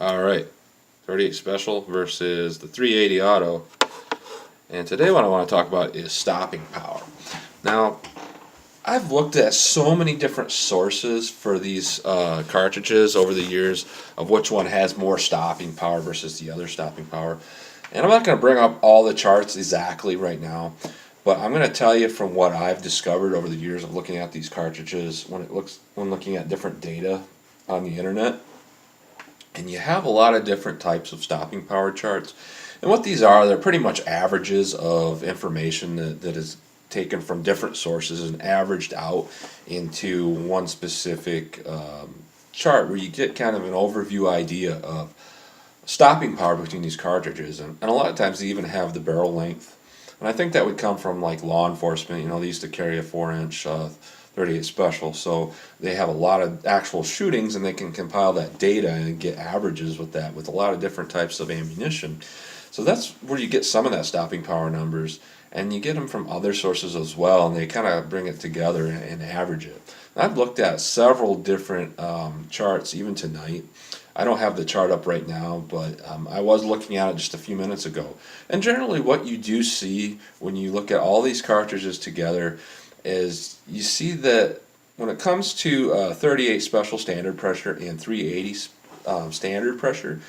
Alright, 38 Special versus the 380 Auto. And today what I want to talk about is stopping power. Now, I've looked at so many different sources for these cartridges over the years of which one has more stopping power versus the other stopping power. And I'm not going to bring up all the charts exactly right now, but I'm going to tell you from what I've discovered over the years of looking at these cartridges when looking at different data on the internet. And you have a lot of different types of stopping power charts. And what these are, they're pretty much averages of information that is taken from different sources and averaged out into one specific chart where you get kind of an overview idea of stopping power between these cartridges. And a lot of times they even have the barrel length. And I think that would come from like law enforcement. You know, they used to carry a 4-inch 38 Special, so they have a lot of actual shootings and they can compile that data and get averages with that with a lot of different types of ammunition. So that's where you get some of that stopping power numbers, and you get them from other sources as well, and they kind of bring it together and average it. And I've looked at several different charts even tonight. I don't have the chart up right now, but I was looking at it just a few minutes ago. And generally what you do see when you look at all these cartridges together is you see that when it comes to 38 Special standard pressure and 380 standard pressure,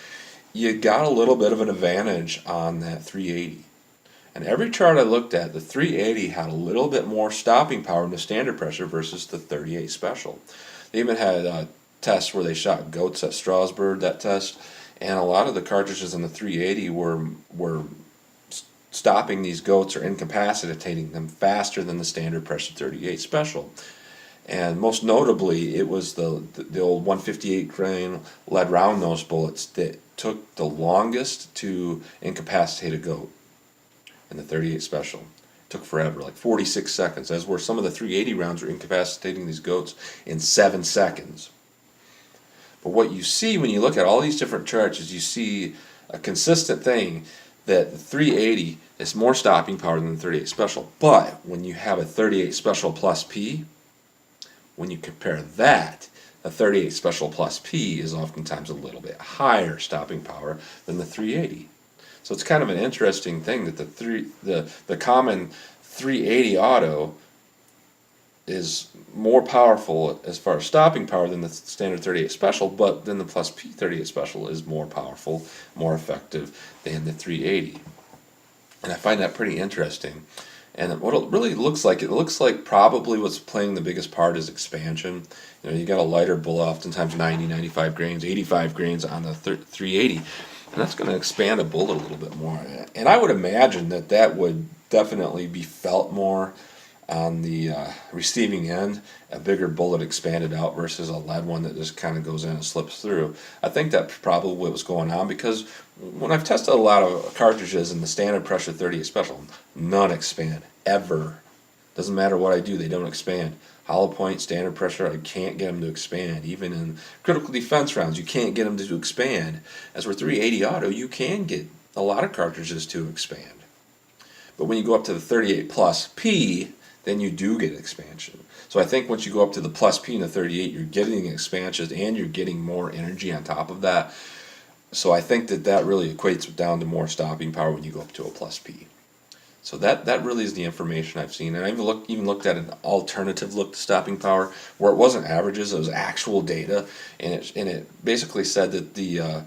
you got a little bit of an advantage on that 380. And every chart I looked at, the 380 had a little bit more stopping power in the standard pressure versus the 38 Special. They even had tests where they shot goats at Strasbourg, that test, and a lot of the cartridges in the 380 were stopping these goats or incapacitating them faster than the standard pressure 38 Special. And most notably, it was the old 158 grain lead round nose bullets that took the longest to incapacitate a goat in the 38 Special. It took forever, like 46 seconds, as where some of the 380 rounds were incapacitating these goats in 7 seconds. But what you see when you look at all these different charts is you see a consistent thing that the 380 is more stopping power than the 38 Special. But when you have a 38 Special plus P, when you compare that, the 38 Special plus P is oftentimes a little bit higher stopping power than the 380. So it's kind of an interesting thing that the common 380 auto is more powerful as far as stopping power than the standard 38 Special, but then the plus P 38 Special is more powerful, more effective than the 380. And I find that pretty interesting. And what it really looks like probably what's playing the biggest part is expansion. You know, you got a lighter bullet, oftentimes 90, 95 grains, 85 grains on the 380. And that's going to expand a bullet a little bit more. And I would imagine that that would definitely be felt more on the receiving end, a bigger bullet expanded out versus a lead one that just kind of goes in and slips through. I think that's probably what was going on, because when I've tested a lot of cartridges in the standard pressure 38 Special, none expand, ever. Doesn't matter what I do, they don't expand. Hollow point, standard pressure, I can't get them to expand. Even in critical defense rounds, you can't get them to expand. As for 380 auto, you can get a lot of cartridges to expand. But when you go up to the 38 plus P, then you do get expansion. So I think once you go up to the plus P in the 38, you're getting expansions and you're getting more energy on top of that. So I think that really equates down to more stopping power when you go up to a plus P. So that really is the information I've seen. And I even looked at an alternative look to stopping power where it wasn't averages, it was actual data. And it basically said that the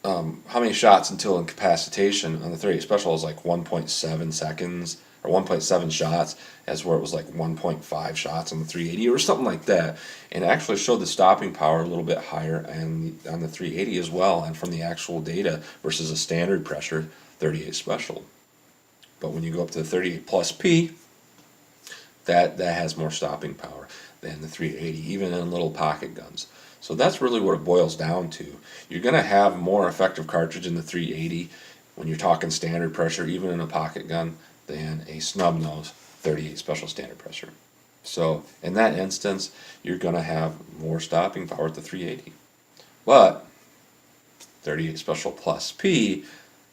how many shots until incapacitation on the 38 Special is like 1.7 seconds or 1.7 shots, as where it was like 1.5 shots on the 380 or something like that, and actually showed the stopping power a little bit higher and on the 380 as well, and from the actual data versus a standard pressure 38 Special. But when you go up to the 38 plus P, that has more stopping power than the 380, even in little pocket guns. So that's really what it boils down to. You're going to have more effective cartridge in the 380 when you're talking standard pressure, even in a pocket gun, than a snub nose 38 Special standard pressure. So in that instance, you're going to have more stopping power at the 380. But 38 Special plus P,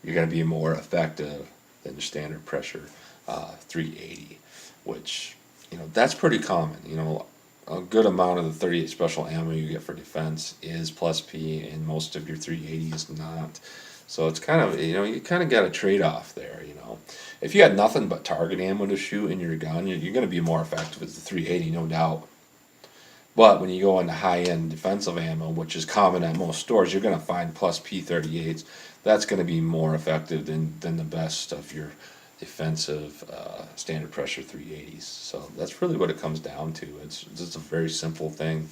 you're going to be more effective than the standard pressure 380, which, you know, that's pretty common. You know, a good amount of the 38 special ammo you get for defense is plus P, and most of your 380 is not. So it's kind of, you kind of got a trade-off there. If you had nothing but target ammo to shoot in your gun, you're going to be more effective with the 380, no doubt. But when you go into high-end defensive ammo, which is common at most stores, you're going to find plus P38s. That's going to be more effective than the best of your defensive standard pressure 380s. So that's really what it comes down to. It's just a very simple thing.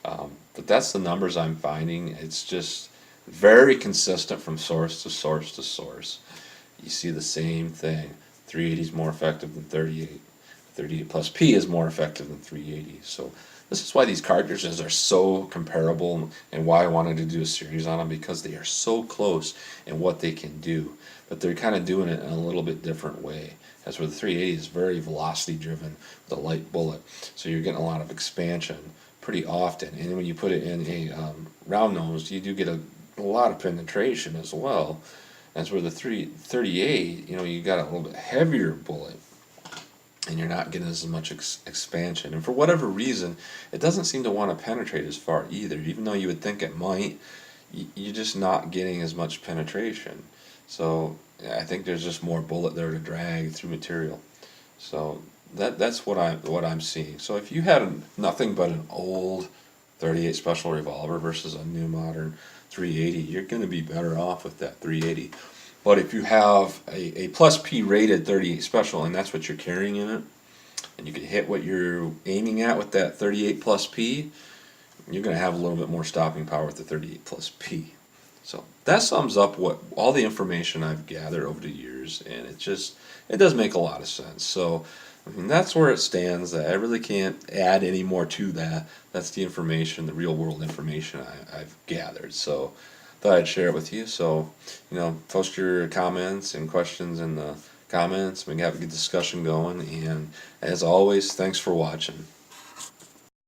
But that's the numbers I'm finding. It's just very consistent from source to source to source. You see the same thing. 380 is more effective than 38. 38 plus P is more effective than 380. So this is why these cartridges are so comparable, and why I wanted to do a series on them, because they are so close in what they can do. But they're kind of doing it in a little bit different way. As where the 380 is very velocity driven with a light bullet. So you're getting a lot of expansion pretty often. And when you put it in a round nose, you do get a lot of penetration as well. That's where the 338, you got a little bit heavier bullet, and you're not getting as much expansion. And for whatever reason, it doesn't seem to want to penetrate as far either. Even though you would think it might, you're just not getting as much penetration. So I think there's just more bullet there to drag through material. So that's what I'm seeing. So if you had nothing but an old 38 special revolver versus a new modern 380, you're going to be better off with that 380. But if you have a plus P rated 38 special, and that's what you're carrying in it, and you can hit what you're aiming at with that 38 plus P, you're going to have a little bit more stopping power with the 38 plus P. So that sums up what all the information I've gathered over the years, and it does make a lot of sense. So that's where it stands. I really can't add any more to that. That's the information, the real world information I've gathered. So thought I'd share it with you. So, post your comments and questions in the comments. We can have a good discussion going. And as always, thanks for watching.